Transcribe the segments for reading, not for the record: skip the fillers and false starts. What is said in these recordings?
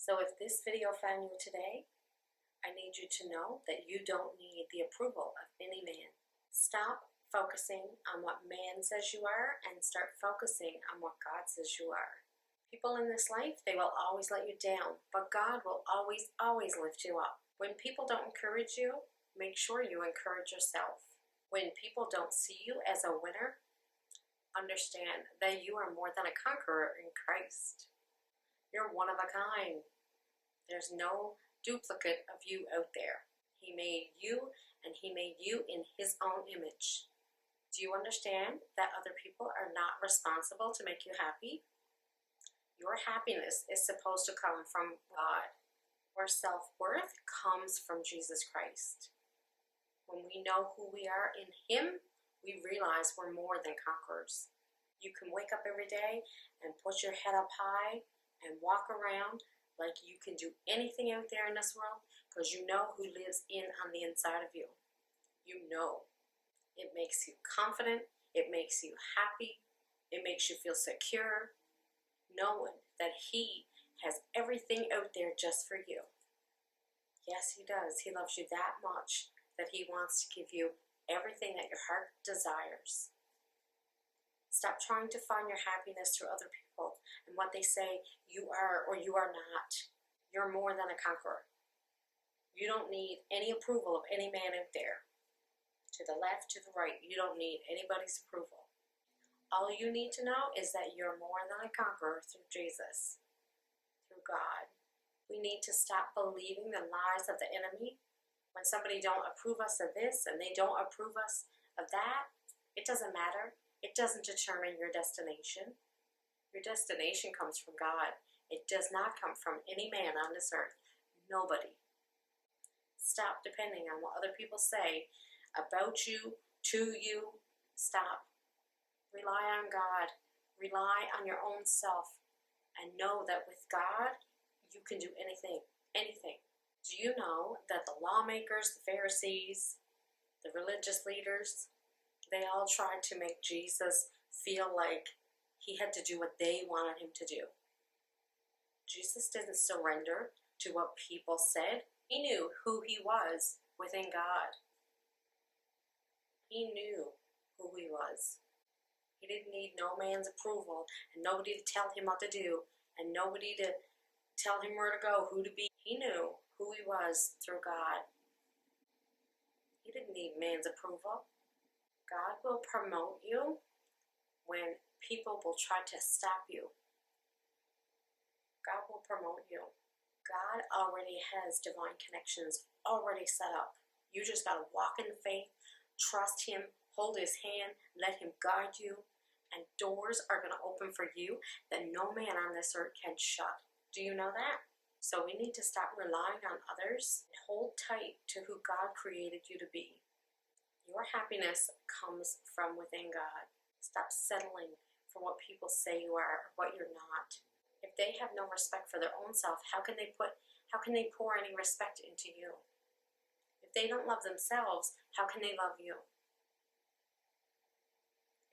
So if this video found you today, I need you to know that you don't need the approval of any man. Stop focusing on what man says you are and start focusing on what God says you are. People in this life, they will always let you down, but God will always, always lift you up. When people don't encourage you, make sure you encourage yourself. When people don't see you as a winner, understand that you are more than a conqueror in Christ. You're one of a kind. There's no duplicate of you out there. He made you, and He made you in His own image. Do you understand that other people are not responsible to make you happy? Your happiness is supposed to come from God, where self-worth comes from Jesus Christ. When we know who we are in Him, we realize we're more than conquerors. You can wake up every day and put your head up high and walk around like you can do anything out there in this world because you know who lives on the inside of you. You know. It makes you confident. It makes you happy. It makes you feel secure, knowing that He has everything out there just for you. Yes, He does. He loves you that much that He wants to give you everything that your heart desires. Stop trying to find your happiness through other people and what they say you are or you are not. You're more than a conqueror. You don't need any approval of any man out there. To the left, to the right, you don't need anybody's approval. All you need to know is that you're more than a conqueror through Jesus, through God. We need to stop believing the lies of the enemy. When somebody don't approve us of this and they don't approve us of that, it doesn't matter. It doesn't determine your destination. Your destination comes from God. It does not come from any man on this earth. Nobody. Stop depending on what other people say about you, to you. Stop. Rely on God. Rely on your own self. And know that with God, you can do anything. Anything. Do you know that the lawmakers, the Pharisees, the religious leaders, they all tried to make Jesus feel like He had to do what they wanted Him to do? Jesus didn't surrender to what people said. He knew who He was within God. He knew who He was. He didn't need no man's approval and nobody to tell Him what to do and nobody to tell Him where to go, who to be. He knew who He was through God. He didn't need man's approval. God will promote you when people will try to stop you. God will promote you. God already has divine connections already set up. You just got to walk in faith, trust Him, hold His hand, let Him guide you, and doors are going to open for you that no man on this earth can shut. Do you know that? So we need to stop relying on others and hold tight to who God created you to be. Your happiness comes from within God. Stop settling for what people say you are or what you're not. If they have no respect for their own self, how can they pour any respect into you? If they don't love themselves, how can they love you?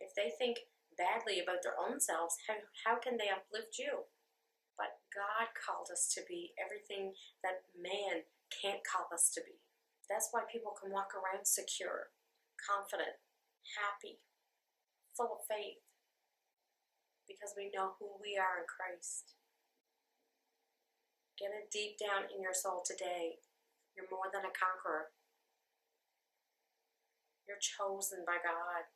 If they think badly about their own selves, how can they uplift you? But God called us to be everything that man can't call us to be. That's why people can walk around secure, confident, happy, full of faith, because we know who we are in Christ. Get it deep down in your soul today. You're more than a conqueror. You're chosen by God.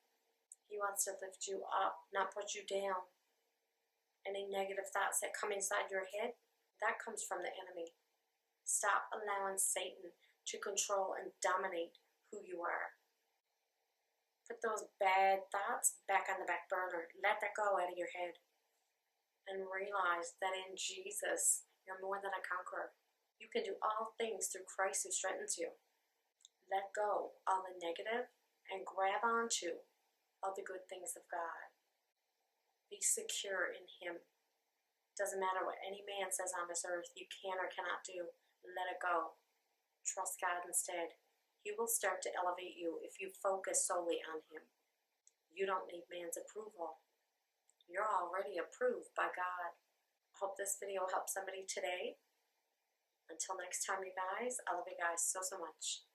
He wants to lift you up, not put you down. Any negative thoughts that come inside your head, that comes from the enemy. Stop allowing Satan to control and dominate who you are. Put those bad thoughts back on the back burner. Let that go out of your head. And realize that in Jesus, you're more than a conqueror. You can do all things through Christ who strengthens you. Let go all the negative and grab onto all the good things of God. Be secure in Him. Doesn't matter what any man says on this earth you can or cannot do. Let it go. Trust God instead. He will start to elevate you if you focus solely on Him. You don't need man's approval. You're already approved by God. I hope this video helped somebody today. Until next time, you guys, I love you guys so, so much.